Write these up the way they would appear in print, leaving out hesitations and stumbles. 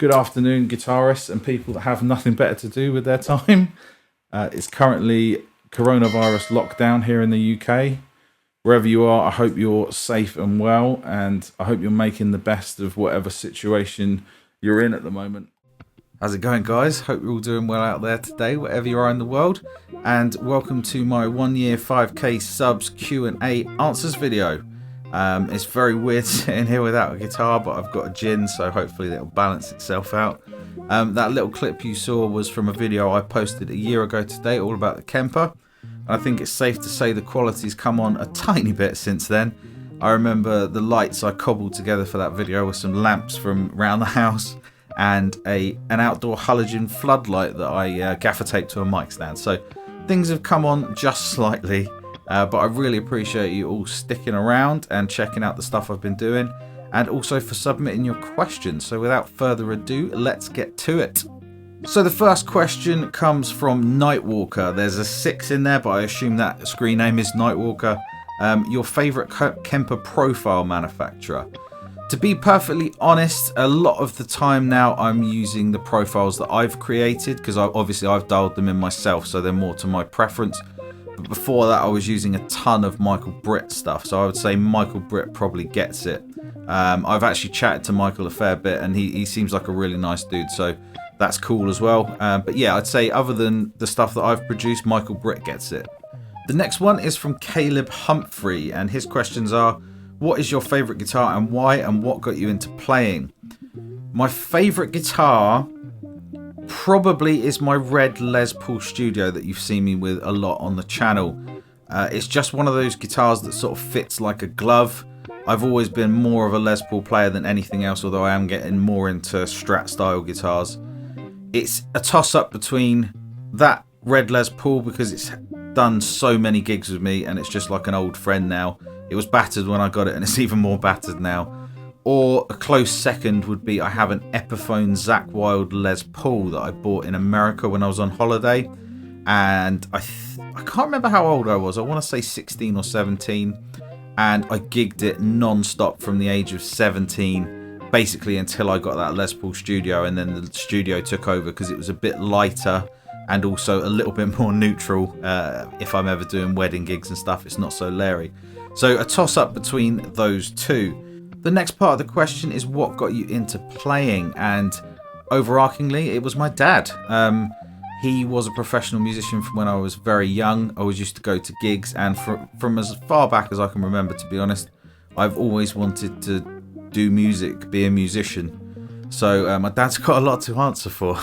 good afternoon, guitarists and people that have nothing better to do with their time. It's currently coronavirus lockdown here in the UK. Wherever you are, I hope you're safe and well, and I hope you're making the best of whatever situation you're in at the moment. How's it going, guys? Hope you're all doing well out there today, wherever you are in the world. And welcome to my 1 year 5k subs Q&A answers video. It's very weird sitting here without a guitar, but I've got a gin, so hopefully it'll balance itself out. That little clip you saw was from a video I posted a year ago today, all about the Kemper. I think it's safe to say the quality's come on a tiny bit since then. I remember the lights I cobbled together for that video with some lamps from around the house and an outdoor halogen floodlight that I gaffer taped to a mic stand. So things have come on just slightly, but I really appreciate you all sticking around and checking out the stuff I've been doing, and also for submitting your questions. So without further ado, let's get to it. So the first question comes from Nightwalker. There's a 6 in there, but I assume that screen name is Nightwalker. Your favourite Kemper Profile manufacturer? To be perfectly honest, a lot of the time now I'm using the profiles that I've created, because obviously I've dialed them in myself, so they're more to my preference. But before that I was using a ton of Michael Britt stuff, so I would say Michael Britt probably gets it. I've actually chatted to Michael a fair bit, and he seems like a really nice dude, so that's cool as well. But yeah, I'd say other than the stuff that I've produced, Michael Britt gets it. The next one is from Caleb Humphrey, and his questions are: what is your favourite guitar and why, and what got you into playing? My favourite guitar probably is my red Les Paul Studio that you've seen me with a lot on the channel. It's just one of those guitars that sort of fits like a glove. I've always been more of a Les Paul player than anything else, although I am getting more into Strat style guitars. It's a toss-up between that red Les Paul, because it's done so many gigs with me and it's just like an old friend now. It was battered when I got it and it's even more battered now. Or a close second would be, I have an Epiphone Zakk Wylde Les Paul that I bought in America when I was on holiday. And I can't remember how old I was. I want to say 16 or 17. And I gigged it non-stop from the age of 17. Basically until I got that Les Paul Studio, and then the Studio took over because it was a bit lighter and also a little bit more neutral. If I'm ever doing wedding gigs and stuff, it's not so leery. So a toss-up between those two. The next part of the question is what got you into playing, and overarchingly it was my dad. He was a professional musician from when I was very young. I always used to go to gigs, and from as far back as I can remember, to be honest, I've always wanted to do music, be a musician. So my dad's got a lot to answer for.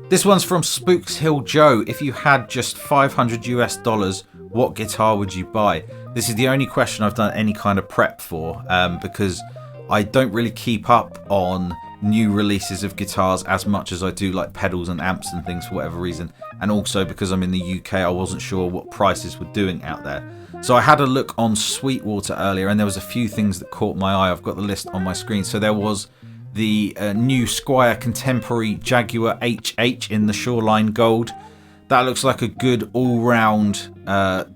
This one's from Spookshill Joe. If you had just $500 US, what guitar would you buy? This is the only question I've done any kind of prep for, because I don't really keep up on new releases of guitars as much as I do like pedals and amps and things for whatever reason. And also because I'm in the UK, I wasn't sure what prices were doing out there. So I had a look on Sweetwater earlier, and there was a few things that caught my eye. I've got the list on my screen. So there was the new Squier Contemporary Jaguar HH in the Shoreline Gold. That looks like a good all-round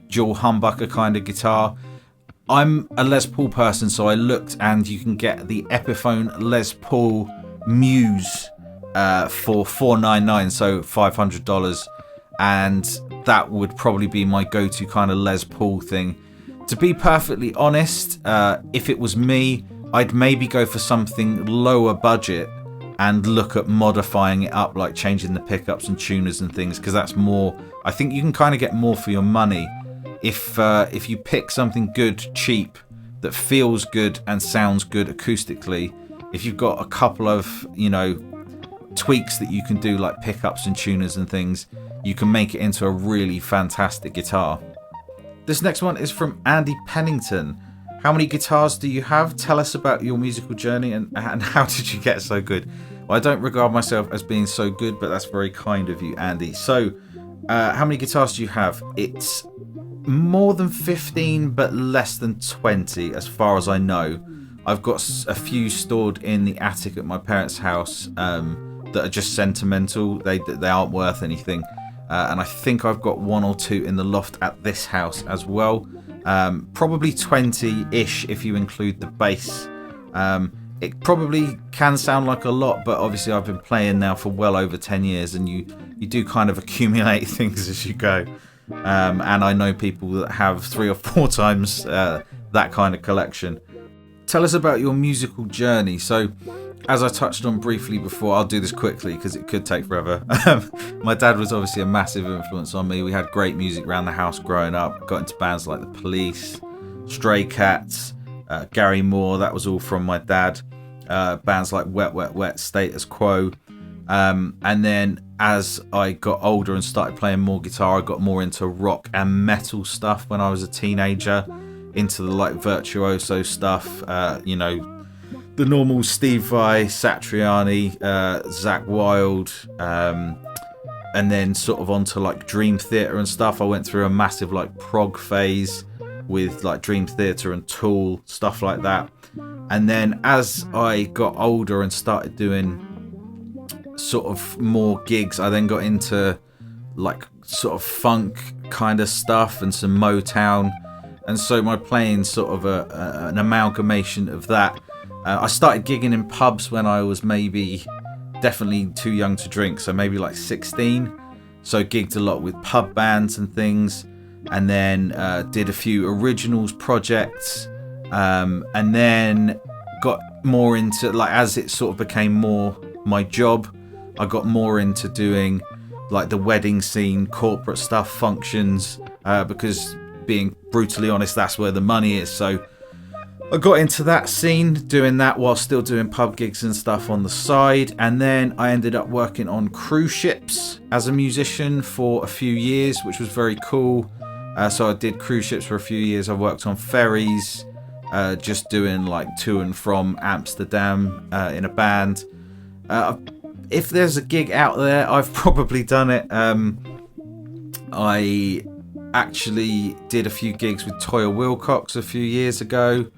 dual humbucker kind of guitar. I'm a Les Paul person, so I looked, and you can get the Epiphone Les Paul Muse for $499, so $500. And that would probably be my go-to kind of Les Paul thing. To be perfectly honest, if it was me, I'd maybe go for something lower budget and look at modifying it up, like changing the pickups and tuners and things, because that's more, I think you can kind of get more for your money if you pick something good cheap that feels good and sounds good acoustically. If you've got a couple of, tweaks that you can do, like pickups and tuners and things, you can make it into a really fantastic guitar. This next one is from Andy Pennington. How many guitars do you have? Tell us about your musical journey and how did you get so good? Well, I don't regard myself as being so good, but that's very kind of you, Andy. So, how many guitars do you have? It's more than 15, but less than 20 as far as I know. I've got a few stored in the attic at my parents' house that are just sentimental. They aren't worth anything. And I think I've got 1 or 2 in the loft at this house as well. Probably 20-ish if you include the bass. It probably can sound like a lot, but obviously I've been playing now for well over 10 years, and you do kind of accumulate things as you go. And I know people that have 3 or 4 times that kind of collection. Tell us about your musical journey. So, as I touched on briefly before, I'll do this quickly because it could take forever. My dad was obviously a massive influence on me. We had great music around the house growing up. Got into bands like The Police, Stray Cats, Gary Moore. That was all from my dad. Bands like Wet Wet Wet, Status Quo. And then as I got older and started playing more guitar, I got more into rock and metal stuff when I was a teenager. Into the like virtuoso stuff, the normal Steve Vai, Satriani, Zakk Wylde, and then sort of onto like Dream Theater and stuff. I went through a massive like prog phase with like Dream Theater and Tool, stuff like that. And then as I got older and started doing sort of more gigs, I then got into like sort of funk kind of stuff and some Motown. And so my playing sort of an amalgamation of that. I started gigging in pubs when I was definitely too young to drink, so maybe like 16. So gigged a lot with pub bands and things, and then did a few originals projects, and then got more into, like, as it sort of became more my job, I got more into doing like the wedding scene, corporate stuff, functions, because being brutally honest, that's where the money is. So I got into that scene, doing that while still doing pub gigs and stuff on the side. And then I ended up working on cruise ships as a musician for a few years, which was very cool. So I did cruise ships for a few years. I worked on ferries, just doing like to and from Amsterdam in a band. If there's a gig out there, I've probably done it. I actually did a few gigs with Toyah Willcox a few years ago,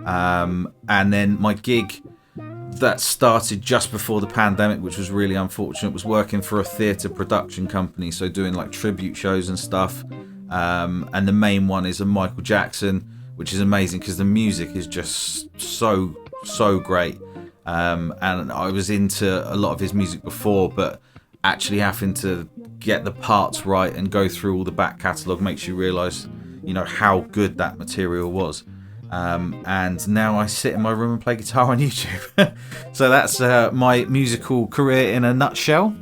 and then my gig that started just before the pandemic, which was really unfortunate, was working for a theatre production company, so doing like tribute shows and stuff, and the main one is a Michael Jackson, which is amazing because the music is just so great, and I was into a lot of his music before, but actually having to get the parts right and go through all the back catalogue makes you realise, how good that material was. And now I sit in my room and play guitar on YouTube. So that's my musical career in a nutshell.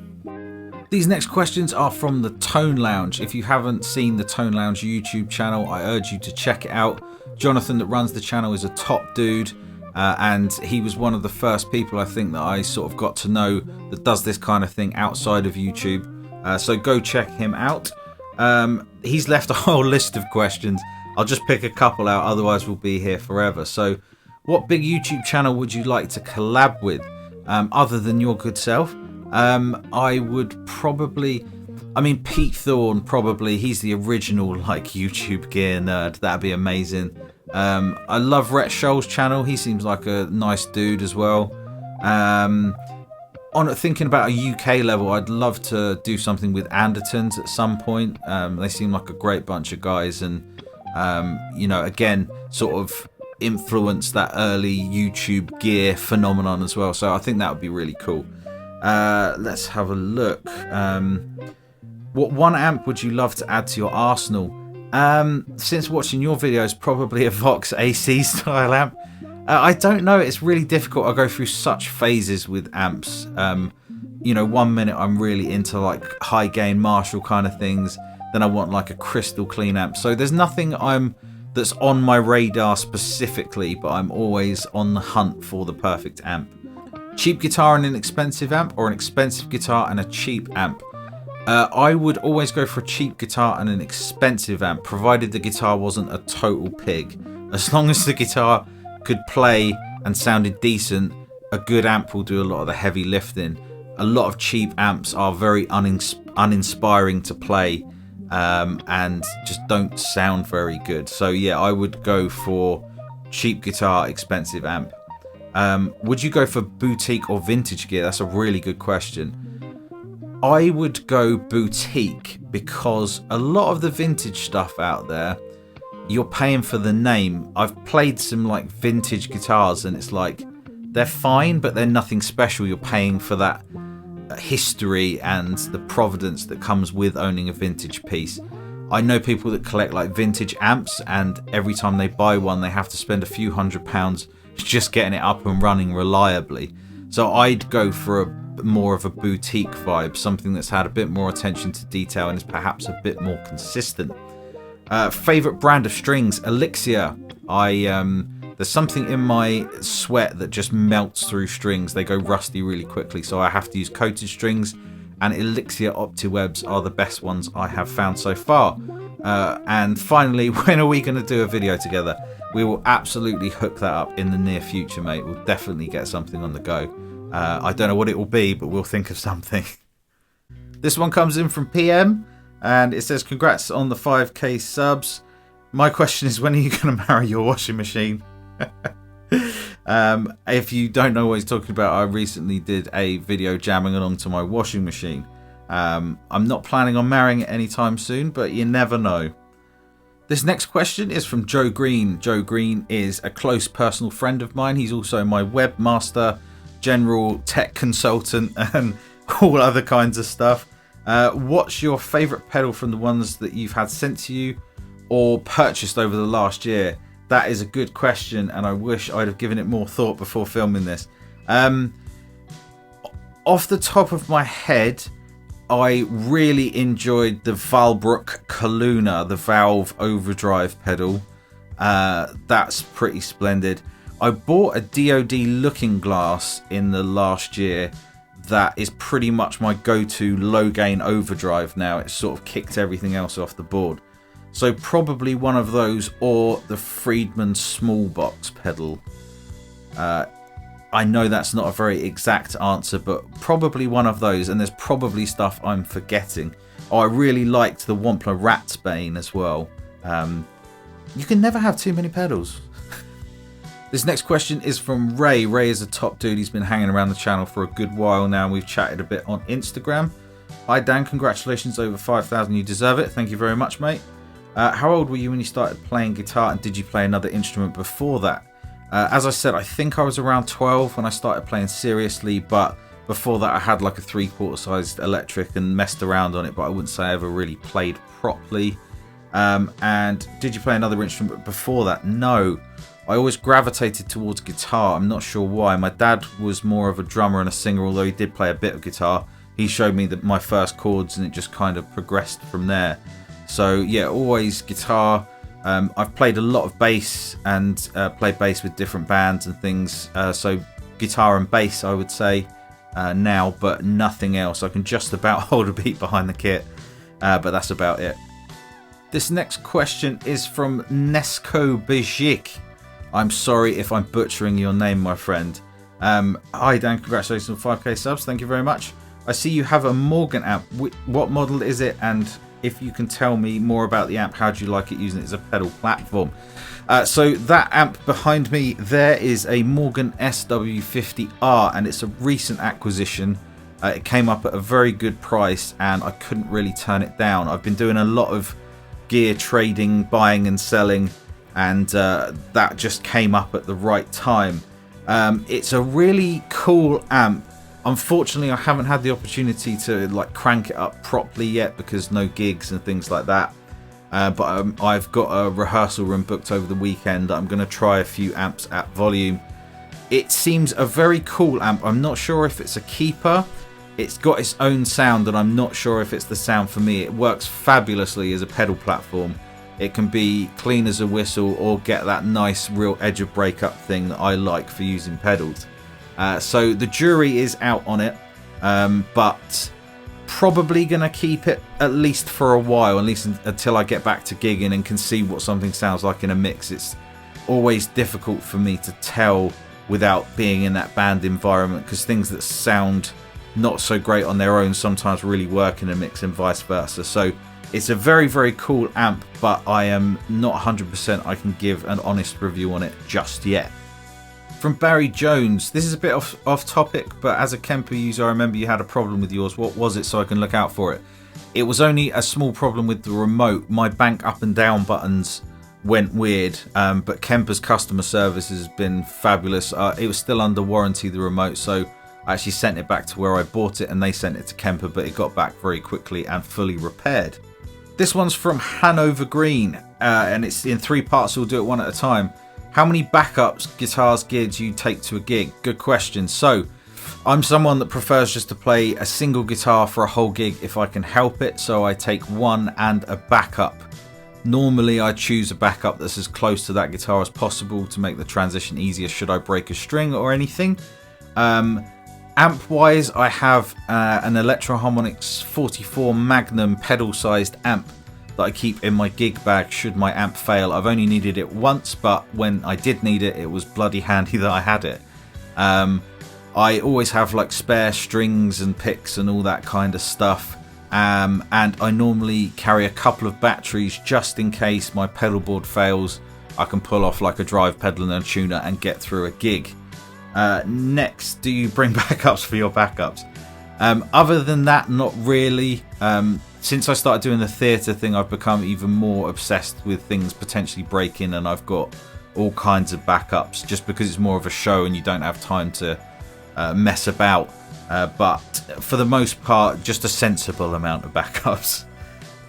These next questions are from the Tone Lounge. If you haven't seen the Tone Lounge YouTube channel, I urge you to check it out. Jonathan that runs the channel is a top dude, and he was one of the first people I think that I sort of got to know that does this kind of thing outside of YouTube. So go check him out. He's left a whole list of questions. I'll just pick a couple out, otherwise we'll be here forever. So what big YouTube channel would you like to collab with, other than your good self? I would probably, Pete Thorne, probably. He's the original like YouTube gear nerd. That'd be amazing. I love Rhett Scholl's channel. He seems like a nice dude as well. On thinking about a UK level, I'd love to do something with Andertons at some point. They seem like a great bunch of guys, and again, sort of influenced that early YouTube gear phenomenon as well. So I think that would be really cool. Let's have a look. What one amp would you love to add to your arsenal? Since watching your videos, probably a Vox AC style amp. I don't know, it's really difficult. I go through such phases with amps. 1 minute I'm really into like high gain Marshall kind of things, then I want like a crystal clean amp. So there's nothing that's on my radar specifically, but I'm always on the hunt for the perfect amp. Cheap guitar and an expensive amp, or an expensive guitar and a cheap amp? I would always go for a cheap guitar and an expensive amp, provided the guitar wasn't a total pig. As long as the guitar could play and sounded decent, a good amp will do a lot of the heavy lifting. A lot of cheap amps are very uninspiring to play, and just don't sound very good. So yeah, I would go for cheap guitar, expensive amp. Would you go for boutique or vintage gear? That's a really good question. I would go boutique, because a lot of the vintage stuff out there, you're paying for the name. I've played some like vintage guitars and it's like they're fine, but they're nothing special. You're paying for that history and the provenance that comes with owning a vintage piece. I know people that collect like vintage amps, and every time they buy one they have to spend a few £100s just getting it up and running reliably. So I'd go for more of a boutique vibe, something that's had a bit more attention to detail and is perhaps a bit more consistent. Favorite brand of strings? Elixir. There's something in my sweat that just melts through strings. They go rusty really quickly, so I have to use coated strings, and Elixir OptiWebs are the best ones I have found so far. And finally, when are we going to do a video together? We will absolutely hook that up in the near future, mate. We'll definitely get something on the go. I don't know what it will be, but we'll think of something. This one comes in from PM, and it says, congrats on the 5k subs. My question is, when are you going to marry your washing machine? If you don't know what he's talking about, I recently did a video jamming along to my washing machine. I'm not planning on marrying it anytime soon, but you never know. This next question is from Joe Green. Joe Green is a close personal friend of mine. He's also my webmaster, general tech consultant, and all other kinds of stuff. What's your favourite pedal from the ones that you've had sent to you or purchased over the last year? That is a good question, and I wish I'd have given it more thought before filming this. Off the top of my head, I really enjoyed the Valbrook Kaluna, the Valve overdrive pedal. That's pretty splendid. I bought a DoD looking glass in the last year that is pretty much my go-to low gain overdrive now. It's sort of kicked everything else off the board. So probably one of those, or the Friedman small box pedal. I know that's not a very exact answer, but probably one of those, and there's probably stuff I'm forgetting. Oh, I really liked the Wampler Ratsbane as well. You can never have too many pedals. This next question is from Ray. Ray is a top dude. He's been hanging around the channel for a good while now, and we've chatted a bit on Instagram. Hi Dan, congratulations, over 5,000. You deserve it. Thank you very much, mate. How old were you when you started playing guitar, and did you play another instrument before that? As I said, I think I was around 12 when I started playing seriously, but before that I had like a 3/4 sized electric and messed around on it, but I wouldn't say I ever really played properly. And did you play another instrument before that? No. I always gravitated towards guitar. I'm not sure why. My dad was more of a drummer and a singer, although he did play a bit of guitar. He showed me my first chords, and it just kind of progressed from there. So yeah, always guitar. I've played a lot of bass and played bass with different bands and things. So guitar and bass, I would say now, but nothing else. I can just about hold a beat behind the kit, but that's about it. This next question is from Nesko Bijik. I'm sorry if I'm butchering your name, my friend. Hi Dan, congratulations on 5k subs. Thank you very much. I see you have a Morgan amp. What model is it? And if you can tell me more about the amp, how do you like it using it as a pedal platform? So that amp behind me there is a Morgan SW50R, and it's a recent acquisition. It came up at a very good price, and I couldn't really turn it down. I've been doing a lot of gear trading, buying and selling, and that just came up at the right time. It's a really cool amp. Unfortunately, I haven't had the opportunity to like crank it up properly yet because no gigs and things like that. But I've got a rehearsal room booked over the weekend. I'm going to try a few amps at volume. It seems a very cool amp. I'm not sure if it's a keeper. It's got its own sound, and I'm not sure if it's the sound for me. It works fabulously as a pedal platform. It can be clean as a whistle or get that nice real edge of breakup thing that I like for using pedals. So the jury is out on it, but probably going to keep it at least for a while, at least until I get back to gigging and can see what something sounds like in a mix. It's always difficult for me to tell without being in that band environment, because things that sound not so great on their own sometimes really work in a mix and vice versa. So it's a very, very cool amp, but I am not 100% I can give an honest review on it just yet. From Barry Jones, this is a bit off topic, but as a Kemper user, I remember you had a problem with yours. What was it, so I can look out for it? It was only a small problem with the remote. My bank up and down buttons went weird, but Kemper's customer service has been fabulous. It was still under warranty, the remote, so I actually sent it back to where I bought it and they sent it to Kemper, but it got back very quickly and fully repaired. This one's from Hanover Green, and it's in 3 parts, so we'll do it one at a time. How many backups, guitars, gear do you take to a gig? Good question. So I'm someone that prefers just to play a single guitar for a whole gig if I can help it, so I take one and a backup. Normally I choose a backup that's as close to that guitar as possible to make the transition easier should I break a string or anything. Amp wise, I have an Electro-Harmonix 44 Magnum pedal sized amp that I keep in my gig bag should my amp fail. I've only needed it once, but when I did need it, it was bloody handy that I had it. I always have like spare strings and picks and all that kind of stuff. And I normally carry a couple of batteries just in case my pedal board fails. I can pull off like a drive pedal and a tuner and get through a gig. Next, do you bring backups for your backups? Other than that, not really. Since I started doing the theatre thing, I've become even more obsessed with things potentially breaking, and I've got all kinds of backups just because it's more of a show and you don't have time to mess about. But for the most part, just a sensible amount of backups.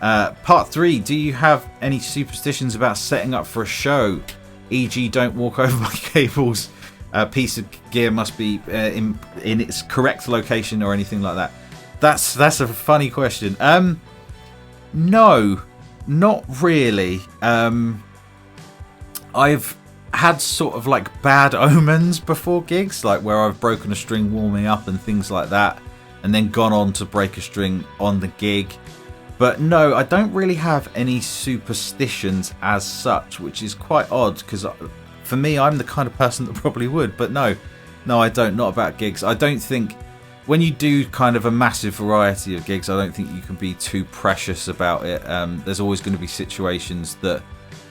Part 3, do you have any superstitions about setting up for a show? E.g., don't walk over my cables. A piece of gear must be in its correct location or anything like that. That's a funny question. No, not really. I've had sort of like bad omens before gigs, like where I've broken a string warming up and things like that, and then gone on to break a string on the gig. But no, I don't really have any superstitions as such, which is quite odd because for me, I'm the kind of person that probably would. But no, I don't. Not about gigs. I don't think when you do kind of a massive variety of gigs, I don't think you can be too precious about it. There's always going to be situations that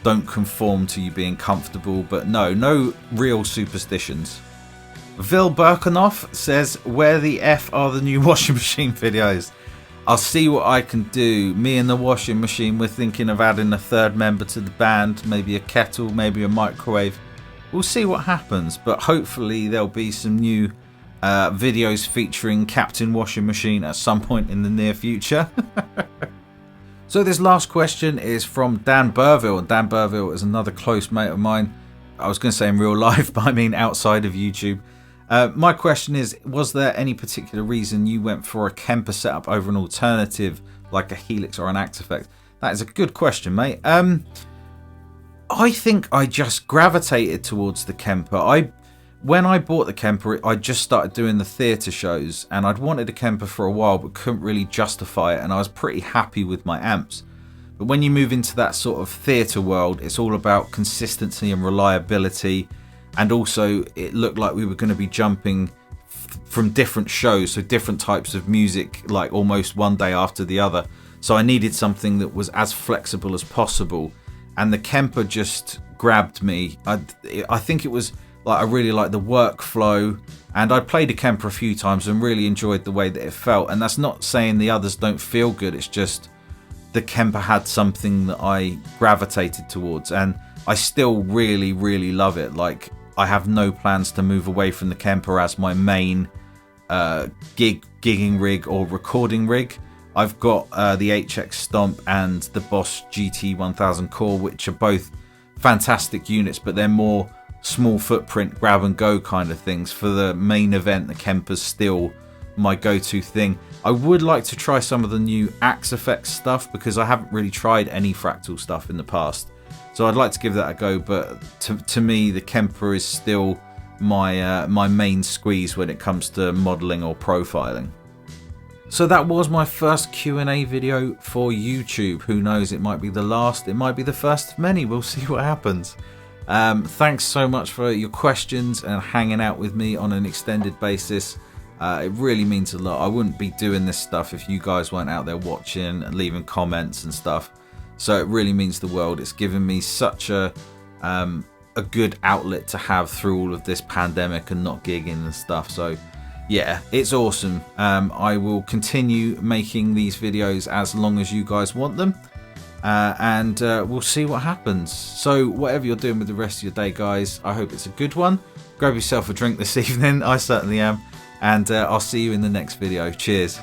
don't conform to you being comfortable, but no real superstitions. Vil Birkenoff says, where the F are the new washing machine videos? I'll see what I can do. Me and the washing machine, we're thinking of adding a third member to the band, maybe a kettle, maybe a microwave. We'll see what happens, but hopefully there'll be some new videos featuring Captain Washing Machine at some point in the near future. So this last question is from Dan Burville. Dan Burville is another close mate of mine. I was going to say in real life, but I mean outside of YouTube. My question is, was there any particular reason you went for a Kemper setup over an alternative like a Helix or an Axe Effect? That is a good question, mate. I think I just gravitated towards the Kemper. When I bought the Kemper, I just started doing the theatre shows, and I'd wanted a Kemper for a while but couldn't really justify it, and I was pretty happy with my amps. But when you move into that sort of theatre world, it's all about consistency and reliability, and also it looked like we were going to be jumping from different shows, so different types of music, like almost one day after the other. So I needed something that was as flexible as possible, and the Kemper just grabbed me. I think it was like I really liked the workflow, and I played a Kemper a few times and really enjoyed the way that it felt. And that's not saying the others don't feel good, it's just the Kemper had something that I gravitated towards, and I still really, really love it. Like, I have no plans to move away from the Kemper as my main gigging rig or recording rig. I've got the HX Stomp and the Boss GT1000 Core, which are both fantastic units, but they're more small footprint, grab and go kind of things. For the main event, the Kemper's still my go-to thing. I would like to try some of the new Axe Effects stuff because I haven't really tried any fractal stuff in the past. So I'd like to give that a go, but to me, the Kemper is still my main squeeze when it comes to modelling or profiling. So that was my first Q&A video for YouTube. Who knows, it might be the last, it might be the first of many, we'll see what happens. Thanks so much for your questions and hanging out with me on an extended basis. It really means a lot. I wouldn't be doing this stuff if you guys weren't out there watching and leaving comments and stuff. So it really means the world. It's given me such a good outlet to have through all of this pandemic and not gigging and stuff. So yeah, it's awesome. I will continue making these videos as long as you guys want them. and we'll see what happens. So whatever you're doing with the rest of your day, guys, I hope it's a good one. Grab yourself a drink this evening. I certainly am. And I'll see you in the next video. Cheers.